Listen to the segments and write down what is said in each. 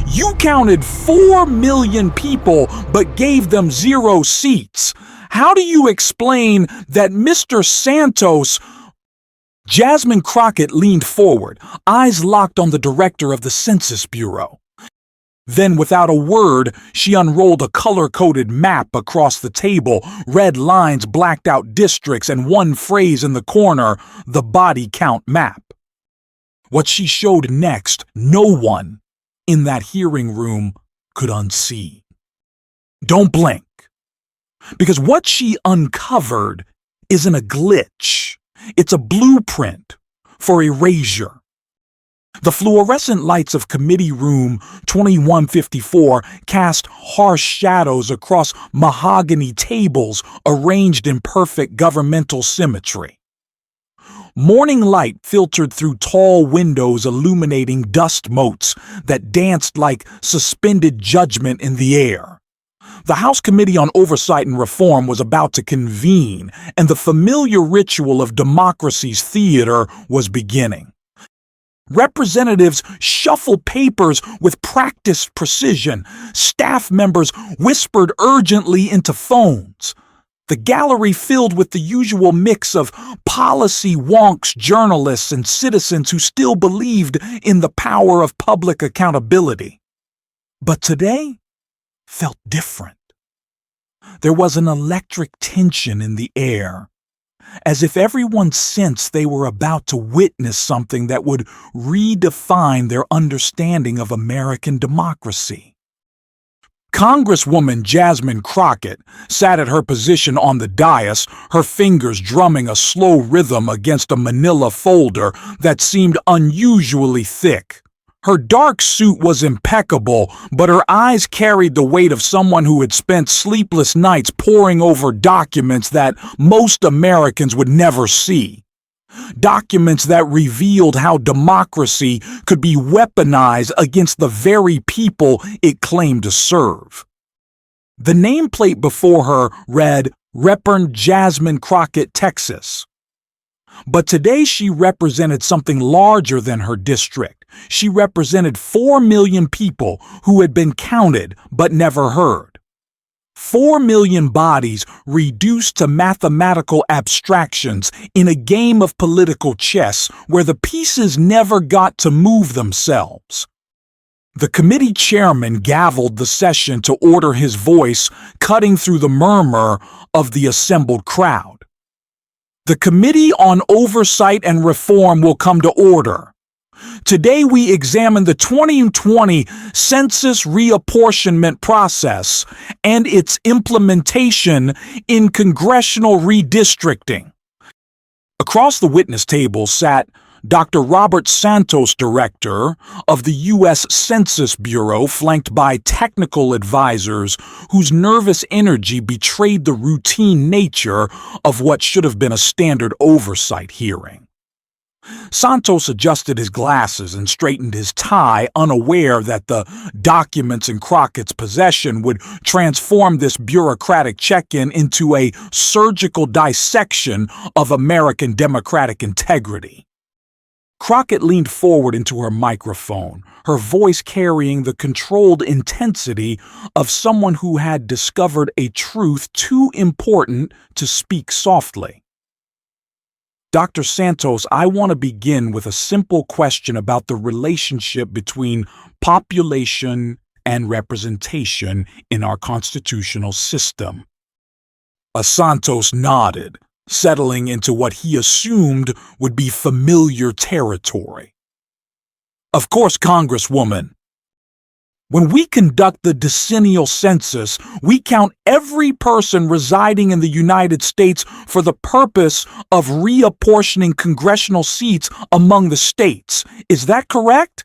You counted 4 million people but gave them 0 seats. How do you explain that Mr. Santos? Jasmine Crockett leaned forward, eyes locked on the director of the Census Bureau. Then, without a word, she unrolled a color-coded map across the table, red lines blacked out districts, and one phrase in the corner, the body count map. What she showed next, no one in that hearing room could unsee. Don't blink, because what she uncovered isn't a glitch. It's a blueprint for erasure. The fluorescent lights of Committee Room 2154 cast harsh shadows across mahogany tables arranged in perfect governmental symmetry. Morning light filtered through tall windows illuminating dust motes that danced like suspended judgment in the air. The House Committee on Oversight and Reform was about to convene, and the familiar ritual of democracy's theater was beginning. Representatives shuffled papers with practiced precision. Staff members whispered urgently into phones. The gallery filled with the usual mix of policy wonks, journalists, and citizens who still believed in the power of public accountability. But today felt different. There was an electric tension in the air, as if everyone sensed they were about to witness something that would redefine their understanding of American democracy. Congresswoman Jasmine Crockett sat at her position on the dais, her fingers drumming a slow rhythm against a manila folder that seemed unusually thick. Her dark suit was impeccable, but her eyes carried the weight of someone who had spent sleepless nights poring over documents that most Americans would never see. Documents that revealed how democracy could be weaponized against the very people it claimed to serve. The nameplate before her read, Representative Jasmine Crockett, Texas. But today she represented something larger than her district. She represented 4 million people who had been counted but never heard. 4 million bodies reduced to mathematical abstractions in a game of political chess where the pieces never got to move themselves. The committee chairman gavelled the session to order, his voice cutting through the murmur of the assembled crowd. The Committee on Oversight and Reform will come to order. Today we examine the 2020 Census reapportionment process and its implementation in congressional redistricting. Across the witness table sat Dr. Robert Santos, director of the U.S. Census Bureau, flanked by technical advisors whose nervous energy betrayed the routine nature of what should have been a standard oversight hearing. Santos adjusted his glasses and straightened his tie, unaware that the documents in Crockett's possession would transform this bureaucratic check-in into a surgical dissection of American democratic integrity. Crockett leaned forward into her microphone, her voice carrying the controlled intensity of someone who had discovered a truth too important to speak softly. Dr. Santos, I want to begin with a simple question about the relationship between population and representation in our constitutional system. Santos nodded, settling into what he assumed would be familiar territory. Of course, Congresswoman. When we conduct the decennial census, we count every person residing in the United States for the purpose of reapportioning congressional seats among the states. Is that correct?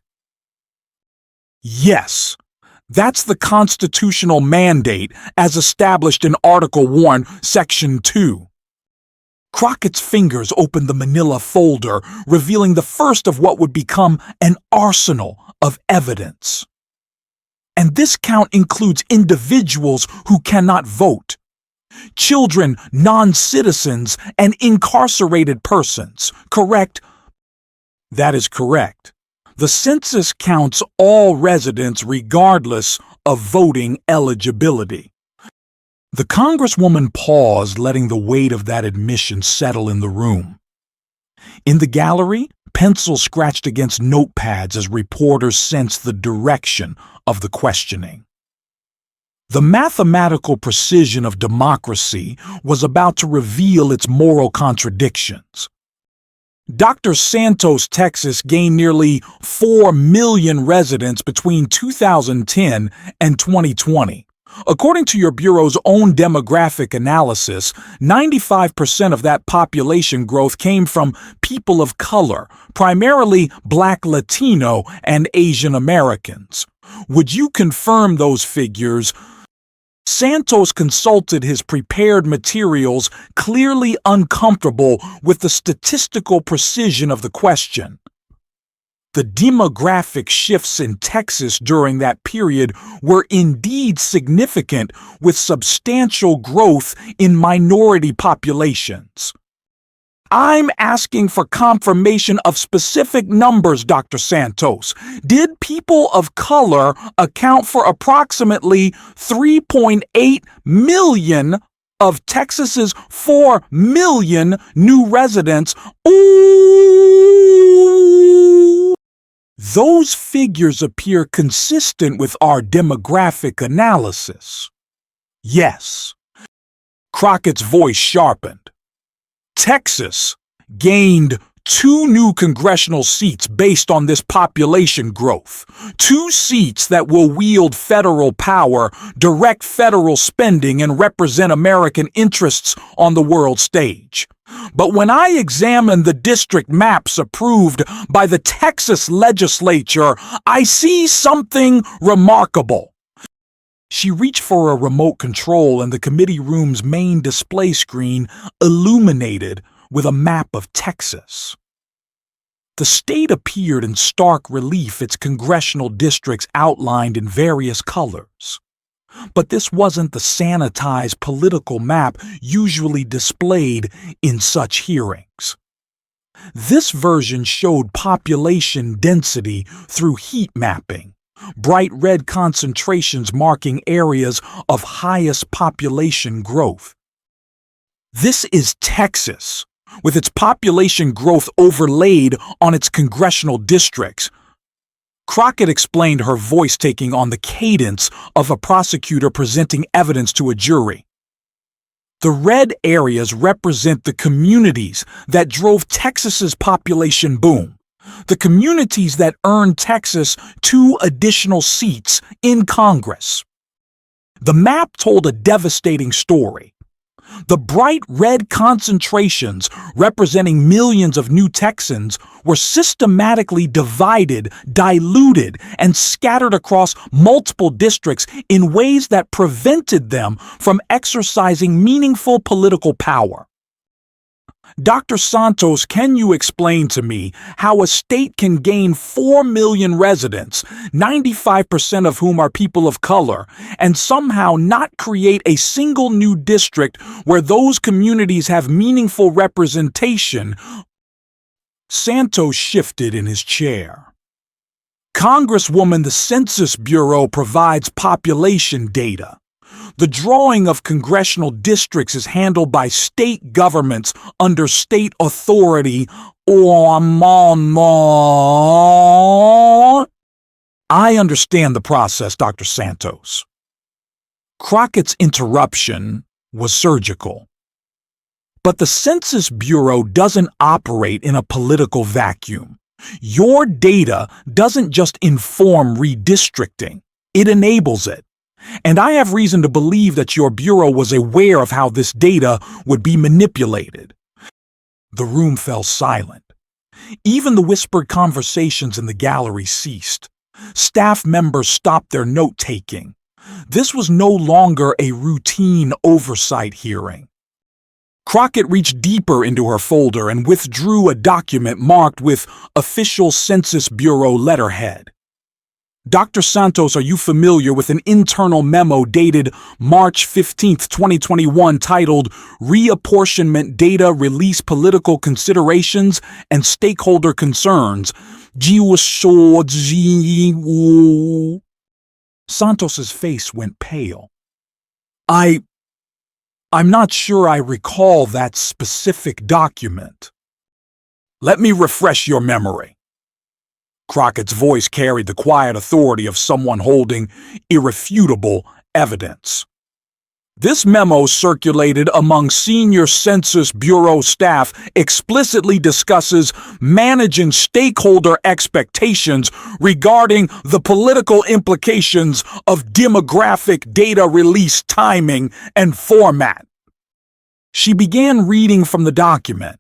Yes. That's the constitutional mandate as established in Article 1, Section 2. Crockett's fingers opened the manila folder, revealing the first of what would become an arsenal of evidence. And this count includes individuals who cannot vote, children, non-citizens, and incarcerated persons, correct? That is correct. The census counts all residents regardless of voting eligibility. The Congresswoman paused, letting the weight of that admission settle in the room. In the gallery, pencils scratched against notepads as reporters sensed the direction of the questioning. The mathematical precision of democracy was about to reveal its moral contradictions. Dr. Santos, Texas gained nearly 4 million residents between 2010 and 2020. According to your Bureau's own demographic analysis, 95% of that population growth came from people of color, primarily Black, Latino, and Asian Americans. Would you confirm those figures? Santos consulted his prepared materials, clearly uncomfortable with the statistical precision of the question. The demographic shifts in Texas during that period were indeed significant, with substantial growth in minority populations. I'm asking for confirmation of specific numbers, Dr. Santos. Did people of color account for approximately 3.8 million of Texas's 4 million new residents? Ooh! Those figures appear consistent with our demographic analysis. Yes. Crockett's voice sharpened. Texas gained 2 new congressional seats based on this population growth. 2 seats that will wield federal power, direct federal spending, and represent American interests on the world stage. But when I examine the district maps approved by the Texas legislature, I see something remarkable. She reached for a remote control, and the committee room's main display screen illuminated with a map of Texas. The state appeared in stark relief, its congressional districts outlined in various colors. But this wasn't the sanitized political map usually displayed in such hearings. This version showed population density through heat mapping, bright red concentrations marking areas of highest population growth. This is Texas, with its population growth overlaid on its congressional districts. Crockett explained, her voice taking on the cadence of a prosecutor presenting evidence to a jury. The red areas represent the communities that drove Texas's population boom, the communities that earned Texas 2 additional seats in Congress. The map told a devastating story. The bright red concentrations, representing millions of new Texans, were systematically divided, diluted, and scattered across multiple districts in ways that prevented them from exercising meaningful political power. Dr. Santos, can you explain to me how a state can gain 4 million residents, 95% of whom are people of color, and somehow not create a single new district where those communities have meaningful representation? Santos shifted in his chair. Congresswoman, the Census Bureau provides population data. The drawing of congressional districts is handled by state governments under state authority. I understand the process, Dr. Santos. Crockett's interruption was surgical. But the Census Bureau doesn't operate in a political vacuum. Your data doesn't just inform redistricting, it enables it. And I have reason to believe that your Bureau was aware of how this data would be manipulated. The room fell silent. Even the whispered conversations in the gallery ceased. Staff members stopped their note-taking. This was no longer a routine oversight hearing. Crockett reached deeper into her folder and withdrew a document marked with Official Census Bureau letterhead. Dr. Santos, are you familiar with an internal memo dated March 15, 2021 titled Reapportionment Data Release Political Considerations and Stakeholder Concerns? Santos's face went pale. I'm not sure I recall that specific document. Let me refresh your memory. Crockett's voice carried the quiet authority of someone holding irrefutable evidence. This memo, circulated among senior Census Bureau staff, explicitly discusses managing stakeholder expectations regarding the political implications of demographic data release timing and format. She began reading from the document.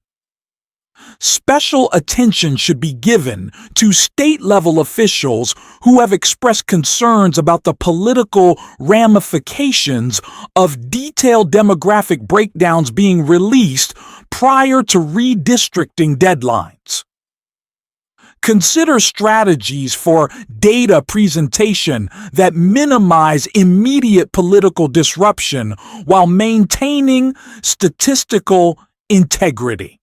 Special attention should be given to state-level officials who have expressed concerns about the political ramifications of detailed demographic breakdowns being released prior to redistricting deadlines. Consider strategies for data presentation that minimize immediate political disruption while maintaining statistical integrity.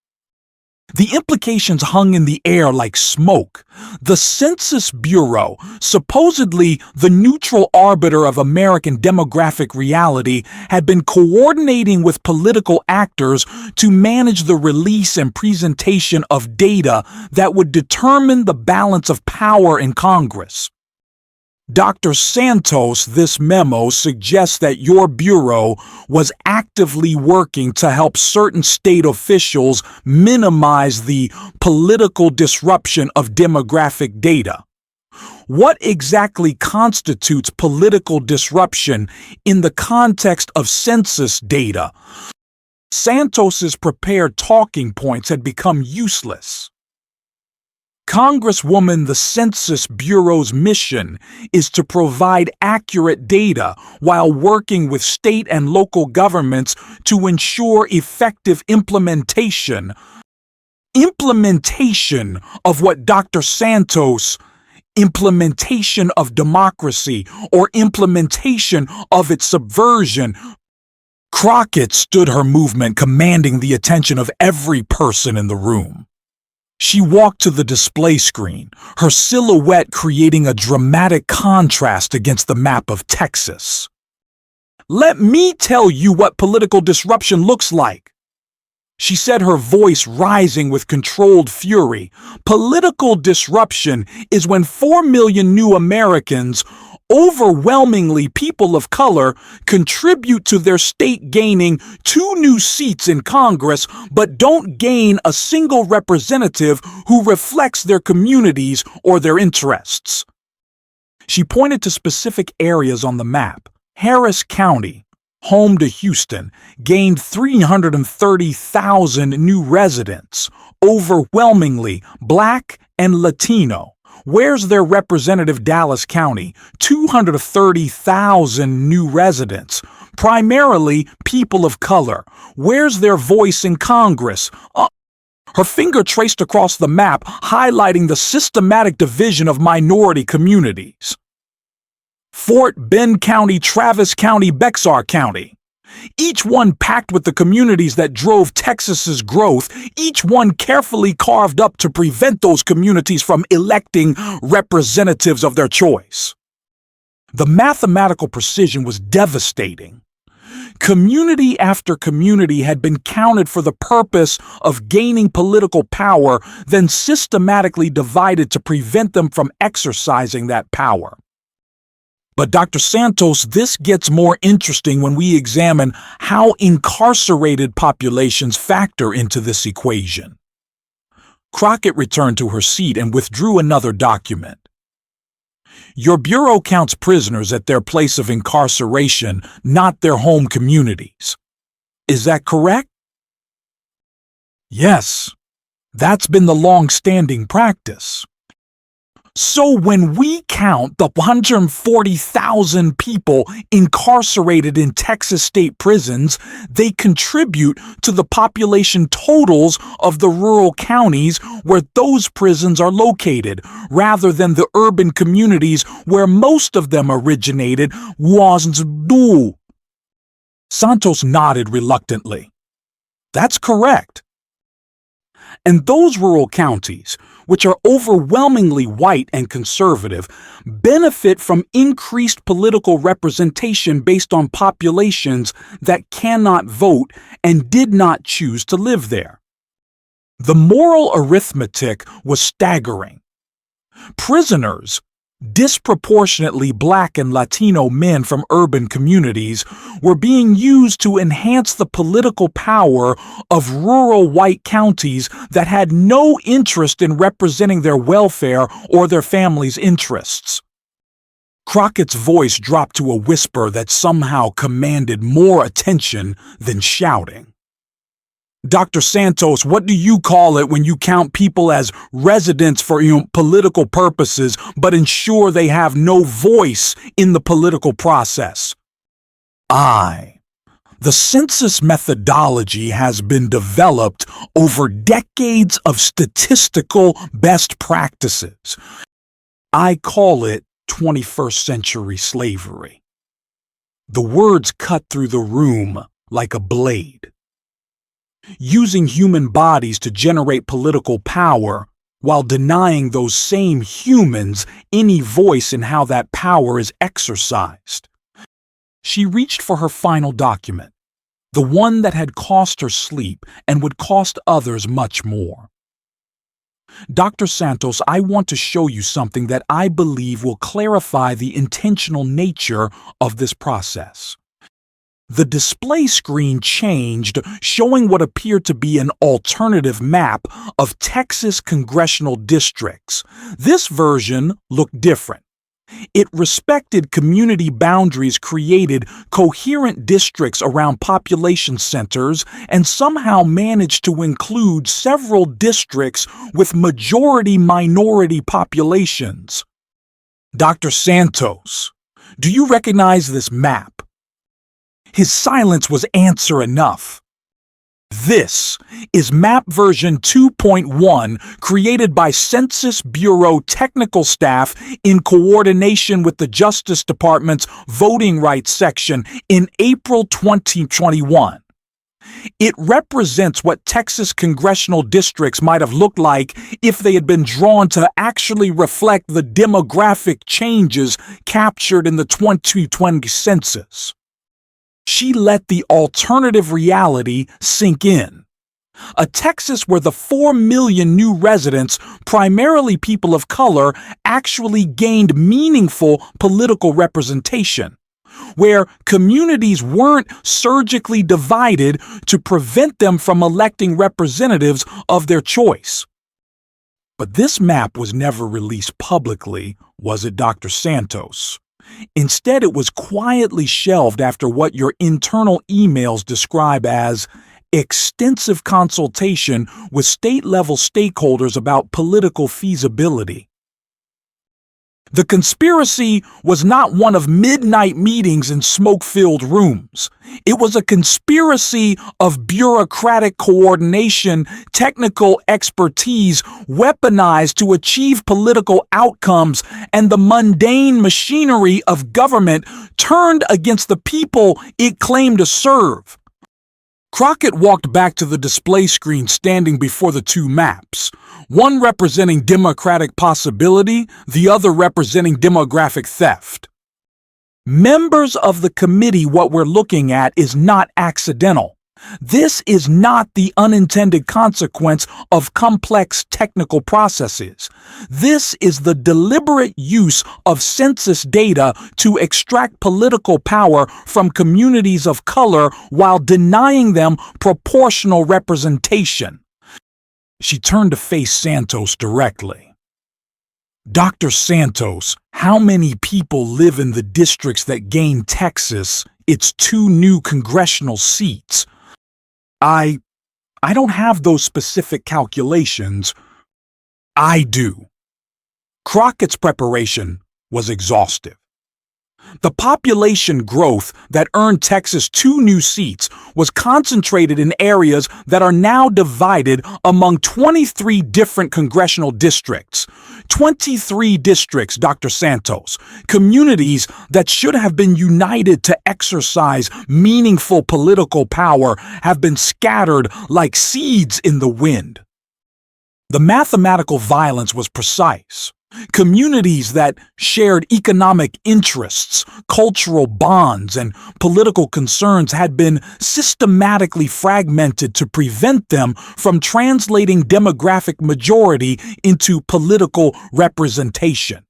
The implications hung in the air like smoke. The Census Bureau, supposedly the neutral arbiter of American demographic reality, had been coordinating with political actors to manage the release and presentation of data that would determine the balance of power in Congress. Dr. Santos, this memo suggests that your bureau was actively working to help certain state officials minimize the political disruption of demographic data. What exactly constitutes political disruption in the context of census data? Santos's prepared talking points had become useless. Congresswoman, the Census Bureau's mission is to provide accurate data while working with state and local governments to ensure effective implementation of what Dr. Santos, implementation of democracy or implementation of its subversion. Crockett stood her movement, commanding the attention of every person in the room. She walked to the display screen, her silhouette creating a dramatic contrast against the map of Texas. Let me tell you what political disruption looks like, she said, her voice rising with controlled fury. Political disruption is when 4 million new Americans, overwhelmingly people of color, contribute to their state gaining 2 new seats in Congress but don't gain a single representative who reflects their communities or their interests. She pointed to specific areas on the map. Harris County, home to Houston, gained 330,000 new residents, overwhelmingly Black and Latino. Where's their representative? Dallas County, 230,000 new residents, primarily people of color. Where's their voice in Congress? Her finger traced across the map, highlighting the systematic division of minority communities. Fort Bend County, Travis County, Bexar County. Each one packed with the communities that drove Texas's growth, each one carefully carved up to prevent those communities from electing representatives of their choice. The mathematical precision was devastating. Community after community had been counted for the purpose of gaining political power, then systematically divided to prevent them from exercising that power. But Dr. Santos, this gets more interesting when we examine how incarcerated populations factor into this equation. Crockett returned to her seat and withdrew another document. Your bureau counts prisoners at their place of incarceration, not their home communities. Is that correct? Yes, that's been the long-standing practice. So when we count the 140,000 people incarcerated in Texas state prisons, they contribute to the population totals of the rural counties where those prisons are located, rather than the urban communities where most of them originated. Santos nodded reluctantly. That's correct. And those rural counties, which are overwhelmingly white and conservative, benefit from increased political representation based on populations that cannot vote and did not choose to live there. The moral arithmetic was staggering. Prisoners, disproportionately Black and Latino men from urban communities, were being used to enhance the political power of rural white counties that had no interest in representing their welfare or their families' interests. Crockett's voice dropped to a whisper that somehow commanded more attention than shouting. Dr. Santos, what do you call it when you count people as residents for political purposes, but ensure they have no voice in the political process? The census methodology has been developed over decades of statistical best practices. I call it 21st century slavery. The words cut through the room like a blade. Using human bodies to generate political power while denying those same humans any voice in how that power is exercised. She reached for her final document, the one that had cost her sleep and would cost others much more. Dr. Santos, I want to show you something that I believe will clarify the intentional nature of this process. The display screen changed, showing what appeared to be an alternative map of Texas congressional districts. This version looked different. It respected community boundaries, created coherent districts around population centers, and somehow managed to include several districts with majority-minority populations. Dr. Santos, do you recognize this map? His silence was answer enough. This is map version 2.1, created by Census Bureau technical staff in coordination with the Justice Department's Voting Rights section in April 2021. It represents what Texas congressional districts might have looked like if they had been drawn to actually reflect the demographic changes captured in the 2020 census. She let the alternative reality sink in. A Texas where the 4 million new residents, primarily people of color, actually gained meaningful political representation, where communities weren't surgically divided to prevent them from electing representatives of their choice. But this map was never released publicly, was it, Dr. Santos? Instead, it was quietly shelved after what your internal emails describe as extensive consultation with state-level stakeholders about political feasibility. The conspiracy was not one of midnight meetings in smoke-filled rooms. It was a conspiracy of bureaucratic coordination, technical expertise weaponized to achieve political outcomes, and the mundane machinery of government turned against the people it claimed to serve. Crockett walked back to the display screen standing before the two maps, one representing democratic possibility, the other representing demographic theft. Members of the committee, what we're looking at is not accidental. This is not the unintended consequence of complex technical processes. This is the deliberate use of census data to extract political power from communities of color while denying them proportional representation. She turned to face Santos directly. Dr. Santos, how many people live in the districts that gain Texas its 2 new congressional seats? I don't have those specific calculations. I do. Crockett's preparation was exhaustive. The population growth that earned Texas 2 new seats was concentrated in areas that are now divided among 23 different congressional districts. 23 districts, Dr. Santos, communities that should have been united to exercise meaningful political power, have been scattered like seeds in the wind. The mathematical violence was precise. Communities that shared economic interests, cultural bonds, and political concerns had been systematically fragmented to prevent them from translating demographic majority into political representation.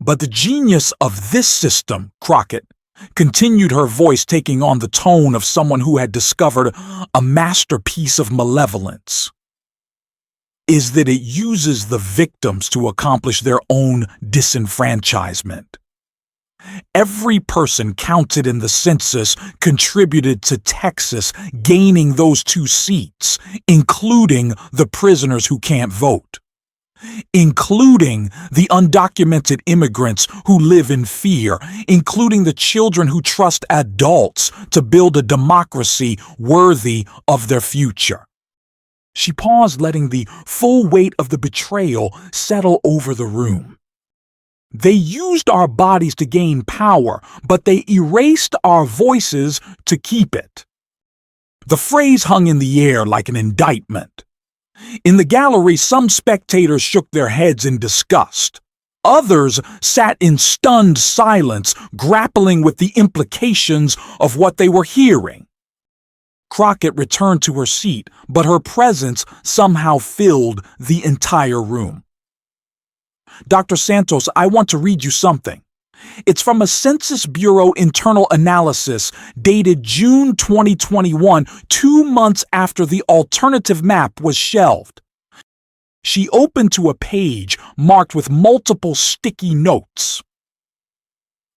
But the genius of this system, Crockett, continued, her voice taking on the tone of someone who had discovered a masterpiece of malevolence, is that it uses the victims to accomplish their own disenfranchisement. Every person counted in the census contributed to Texas gaining those 2 seats, including the prisoners who can't vote, including the undocumented immigrants who live in fear, including the children who trust adults to build a democracy worthy of their future. She paused, letting the full weight of the betrayal settle over the room. They used our bodies to gain power, but they erased our voices to keep it. The phrase hung in the air like an indictment. In the gallery, some spectators shook their heads in disgust. Others sat in stunned silence, grappling with the implications of what they were hearing. Crockett returned to her seat, but her presence somehow filled the entire room. Dr. Santos, I want to read you something. It's from a Census Bureau internal analysis dated June 2021, 2 months after the alternative map was shelved. She opened to a page marked with multiple sticky notes.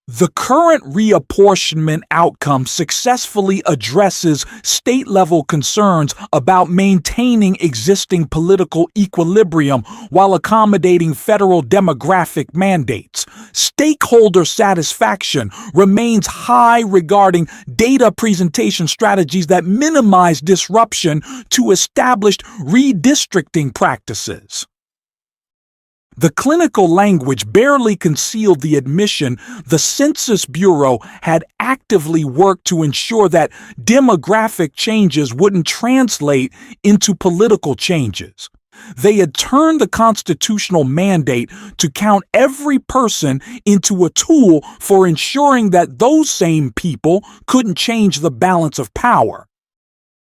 The current reapportionment outcome successfully addresses state-level concerns about maintaining existing political equilibrium while accommodating federal demographic mandates. Stakeholder satisfaction remains high regarding data presentation strategies that minimize disruption to established redistricting practices. The clinical language barely concealed the admission the Census Bureau had actively worked to ensure that demographic changes wouldn't translate into political changes. They had turned the constitutional mandate to count every person into a tool for ensuring that those same people couldn't change the balance of power.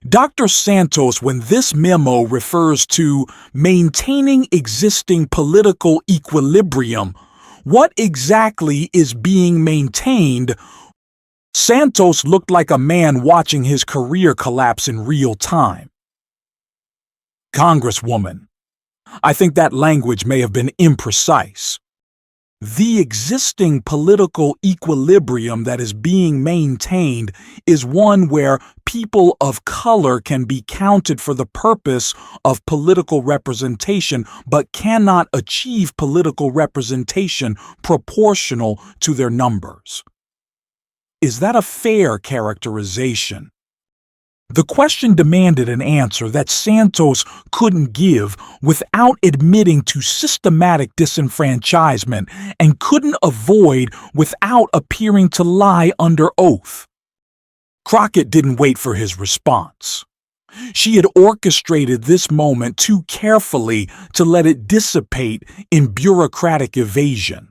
Dr. Santos, when this memo refers to maintaining existing political equilibrium, what exactly is being maintained? Santos looked like a man watching his career collapse in real time. Congresswoman, I think that language may have been imprecise. The existing political equilibrium that is being maintained is one where people of color can be counted for the purpose of political representation, but cannot achieve political representation proportional to their numbers. Is that a fair characterization? The question demanded an answer that Santos couldn't give without admitting to systematic disenfranchisement and couldn't avoid without appearing to lie under oath. Crockett didn't wait for his response. She had orchestrated this moment too carefully to let it dissipate in bureaucratic evasion.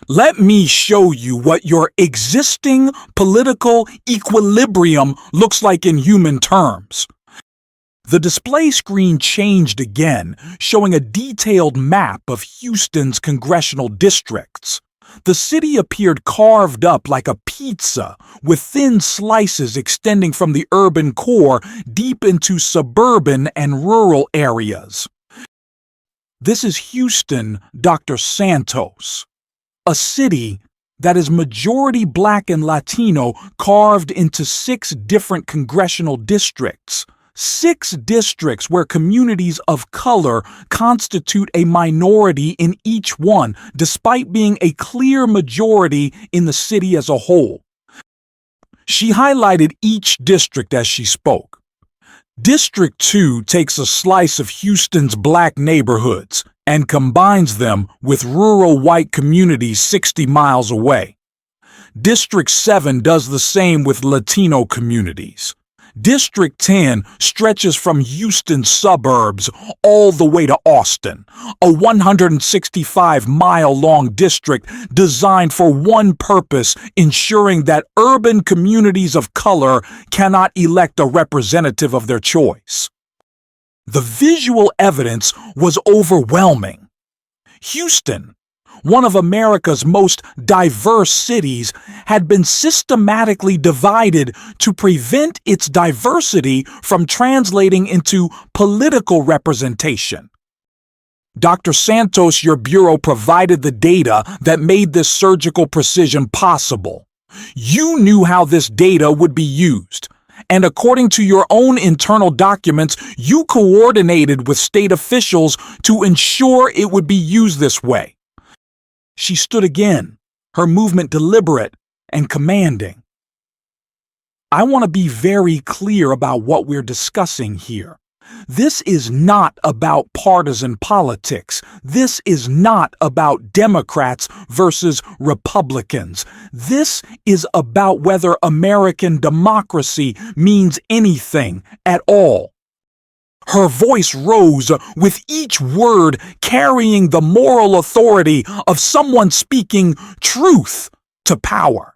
Let me show you what your existing political equilibrium looks like in human terms. The display screen changed again, showing a detailed map of Houston's congressional districts. The city appeared carved up like a pizza, with thin slices extending from the urban core deep into suburban and rural areas. This is Houston, Dr. Santos. A city that is majority Black and Latino, carved into 6 different congressional districts. 6 districts where communities of color constitute a minority in each one, despite being a clear majority in the city as a whole. She highlighted each district as she spoke. District 2 takes a slice of Houston's Black neighborhoods and combines them with rural white communities 60 miles away. District 7 does the same with Latino communities. District 10 stretches from Houston's suburbs all the way to Austin, a 165-mile-long district designed for one purpose: ensuring that urban communities of color cannot elect a representative of their choice. The visual evidence was overwhelming. Houston, one of America's most diverse cities, had been systematically divided to prevent its diversity from translating into political representation. Dr. Santos, your bureau provided the data that made this surgical precision possible. You knew how this data would be used, and according to your own internal documents, you coordinated with state officials to ensure it would be used this way. She stood again, her movement deliberate and commanding. I want to be very clear about what we're discussing here. This is not about partisan politics. This is not about Democrats versus Republicans. This is about whether American democracy means anything at all. Her voice rose, with each word carrying the moral authority of someone speaking truth to power.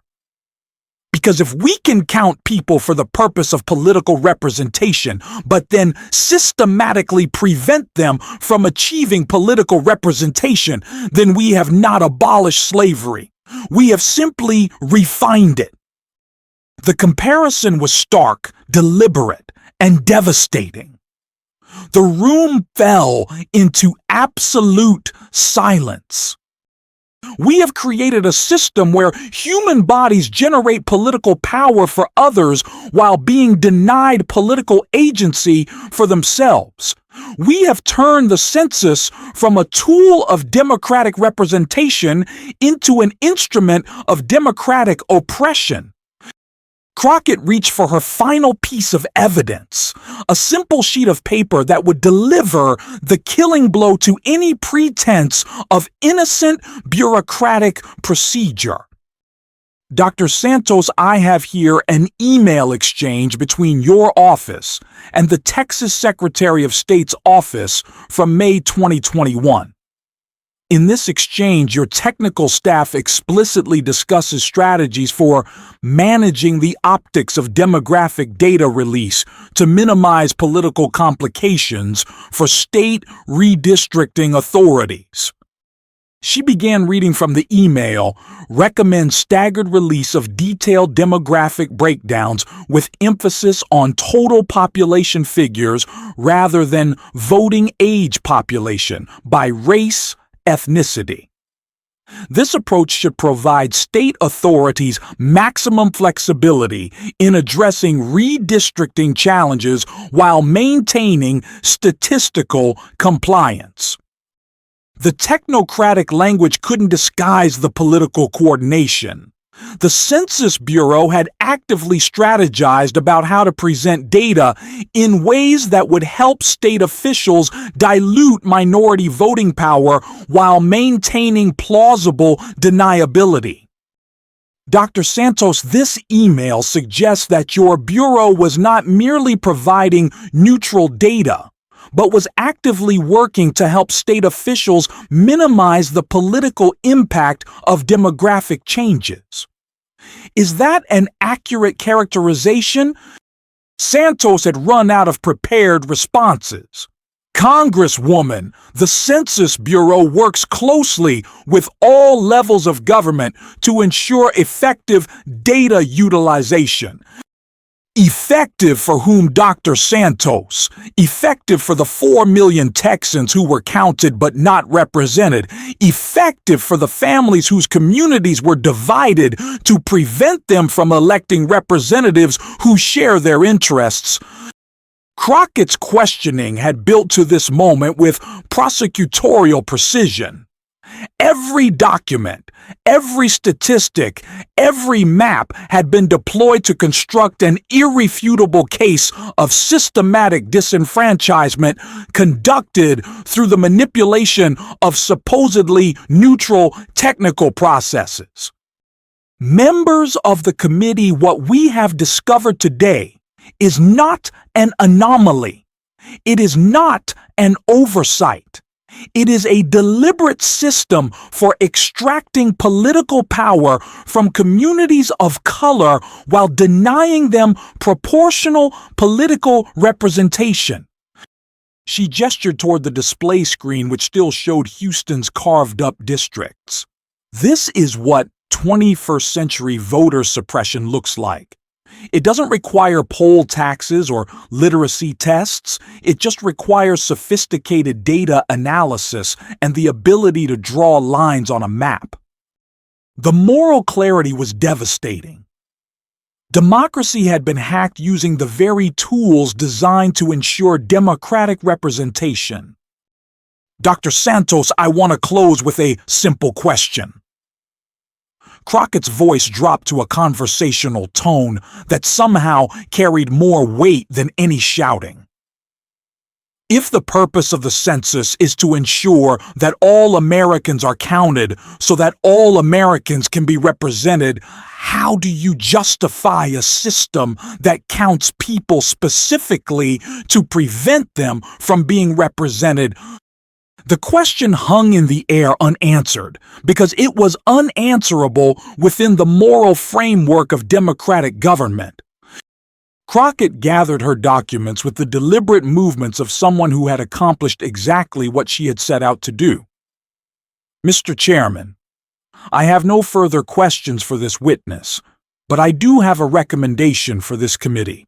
Because if we can count people for the purpose of political representation, but then systematically prevent them from achieving political representation, then we have not abolished slavery. We have simply refined it. The comparison was stark, deliberate, and devastating. The room fell into absolute silence. We have created a system where human bodies generate political power for others while being denied political agency for themselves. We have turned the census from a tool of democratic representation into an instrument of democratic oppression. Crockett reached for her final piece of evidence, a simple sheet of paper that would deliver the killing blow to any pretense of innocent bureaucratic procedure. Dr. Santos, I have here an email exchange between your office and the Texas Secretary of State's office from May 2021. In this exchange, your technical staff explicitly discusses strategies for managing the optics of demographic data release to minimize political complications for state redistricting authorities. She began reading from the email, recommends staggered release of detailed demographic breakdowns with emphasis on total population figures rather than voting age population by race, ethnicity. This approach should provide state authorities maximum flexibility in addressing redistricting challenges while maintaining statistical compliance. The technocratic language couldn't disguise the political coordination. The Census Bureau had actively strategized about how to present data in ways that would help state officials dilute minority voting power while maintaining plausible deniability. Dr. Santos, this email suggests that your bureau was not merely providing neutral data, but was actively working to help state officials minimize the political impact of demographic changes. Is that an accurate characterization? Santos had run out of prepared responses. Congresswoman, the Census Bureau works closely with all levels of government to ensure effective data utilization. Effective for whom, Dr. Santos? Effective for the 4 million Texans who were counted but not represented. Effective for the families whose communities were divided to prevent them from electing representatives who share their interests. Crockett's questioning had built to this moment with prosecutorial precision. Every document, every statistic, every map had been deployed to construct an irrefutable case of systematic disenfranchisement conducted through the manipulation of supposedly neutral technical processes. Members of the committee, what we have discovered today is not an anomaly. It is not an oversight. It is a deliberate system for extracting political power from communities of color while denying them proportional political representation. She gestured toward the display screen, which still showed Houston's carved-up districts. This is what 21st century voter suppression looks like. It doesn't require poll taxes or literacy tests. It just requires sophisticated data analysis and the ability to draw lines on a map. The moral clarity was devastating. Democracy had been hacked using the very tools designed to ensure democratic representation. Dr. Santos, I want to close with a simple question. Crockett's voice dropped to a conversational tone that somehow carried more weight than any shouting. If the purpose of the census is to ensure that all Americans are counted so that all Americans can be represented, how do you justify a system that counts people specifically to prevent them from being represented? The question hung in the air unanswered because it was unanswerable within the moral framework of democratic government. Crockett gathered her documents with the deliberate movements of someone who had accomplished exactly what she had set out to do. Mr. Chairman, I have no further questions for this witness, but I do have a recommendation for this committee.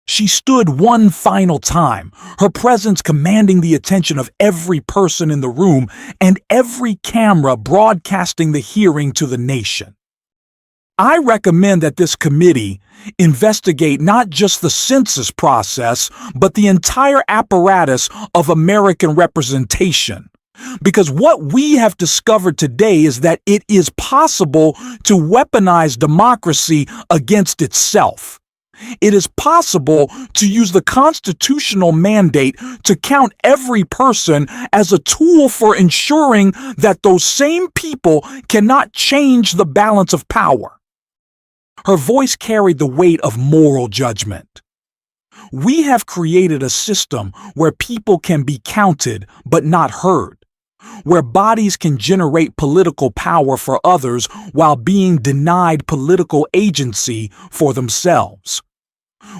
She stood one final time, her presence commanding the attention of every person in the room and every camera broadcasting the hearing to the nation. I recommend that this committee investigate not just the census process, but the entire apparatus of American representation. Because what we have discovered today is that it is possible to weaponize democracy against itself. It is possible to use the constitutional mandate to count every person as a tool for ensuring that those same people cannot change the balance of power. Her voice carried the weight of moral judgment. We have created a system where people can be counted but not heard, where bodies can generate political power for others while being denied political agency for themselves,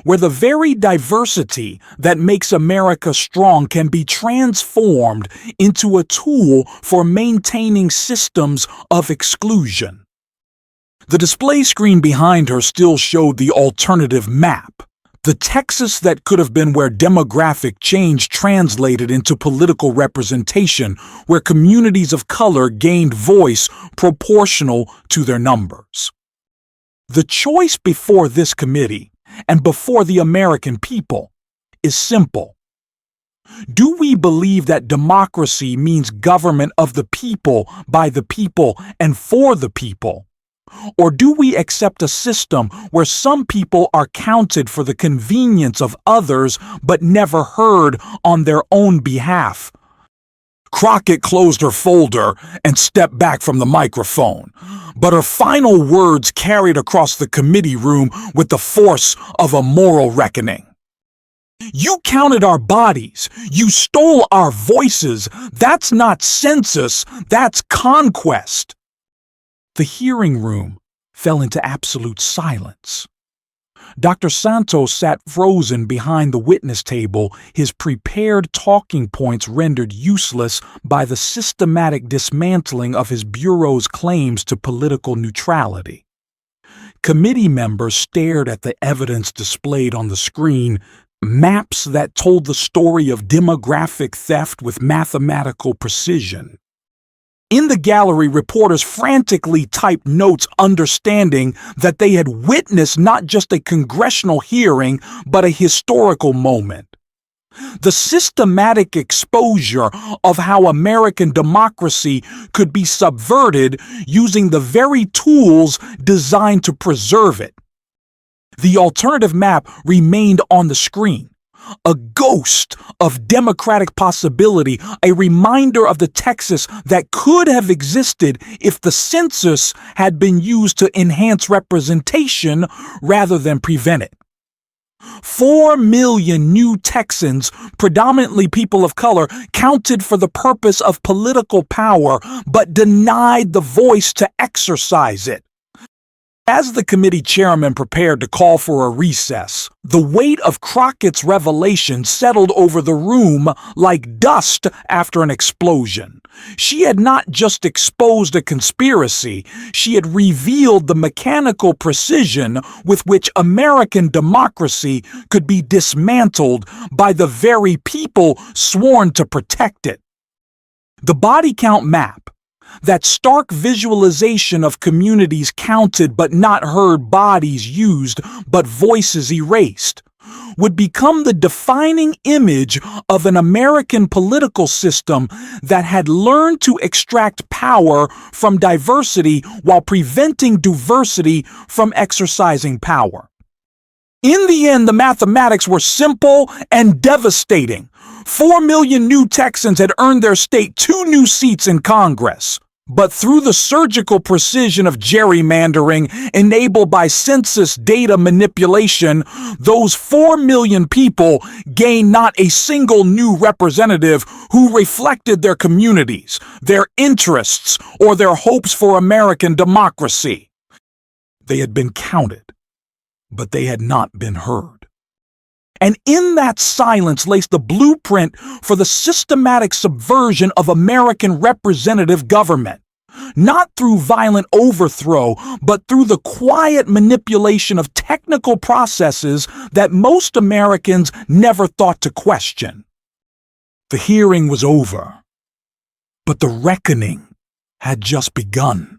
where the very diversity that makes America strong can be transformed into a tool for maintaining systems of exclusion. The display screen behind her still showed the alternative map, the Texas that could have been where demographic change translated into political representation, where communities of color gained voice proportional to their numbers. The choice before this committee and before the American people is simple. Do we believe that democracy means government of the people, by the people, and for the people? Or do we accept a system where some people are counted for the convenience of others but never heard on their own behalf? Crockett closed her folder and stepped back from the microphone, but her final words carried across the committee room with the force of a moral reckoning. You counted our bodies. You stole our voices. That's not census. That's conquest. The hearing room fell into absolute silence. Dr. Santos sat frozen behind the witness table, his prepared talking points rendered useless by the systematic dismantling of his bureau's claims to political neutrality. Committee members stared at the evidence displayed on the screen, maps that told the story of demographic theft with mathematical precision. In the gallery, reporters frantically typed notes, understanding that they had witnessed not just a congressional hearing, but a historical moment. The systematic exposure of how American democracy could be subverted using the very tools designed to preserve it. The alternative map remained on the screen, a ghost of democratic possibility, a reminder of the Texas that could have existed if the census had been used to enhance representation rather than prevent it. 4 million new Texans, predominantly people of color, counted for the purpose of political power, but denied the voice to exercise it. As the committee chairman prepared to call for a recess, the weight of Crockett's revelation settled over the room like dust after an explosion. She had not just exposed a conspiracy, she had revealed the mechanical precision with which American democracy could be dismantled by the very people sworn to protect it. The body count map, that stark visualization of communities counted but not heard, bodies used but voices erased, would become the defining image of an American political system that had learned to extract power from diversity while preventing diversity from exercising power. In the end, the mathematics were simple and devastating. 4 million new Texans had earned their state 2 new seats in Congress. But through the surgical precision of gerrymandering enabled by census data manipulation, those 4 million people gained not a single new representative who reflected their communities, their interests, or their hopes for American democracy. They had been counted, but they had not been heard. And in that silence lays the blueprint for the systematic subversion of American representative government. Not through violent overthrow, but through the quiet manipulation of technical processes that most Americans never thought to question. The hearing was over, but the reckoning had just begun.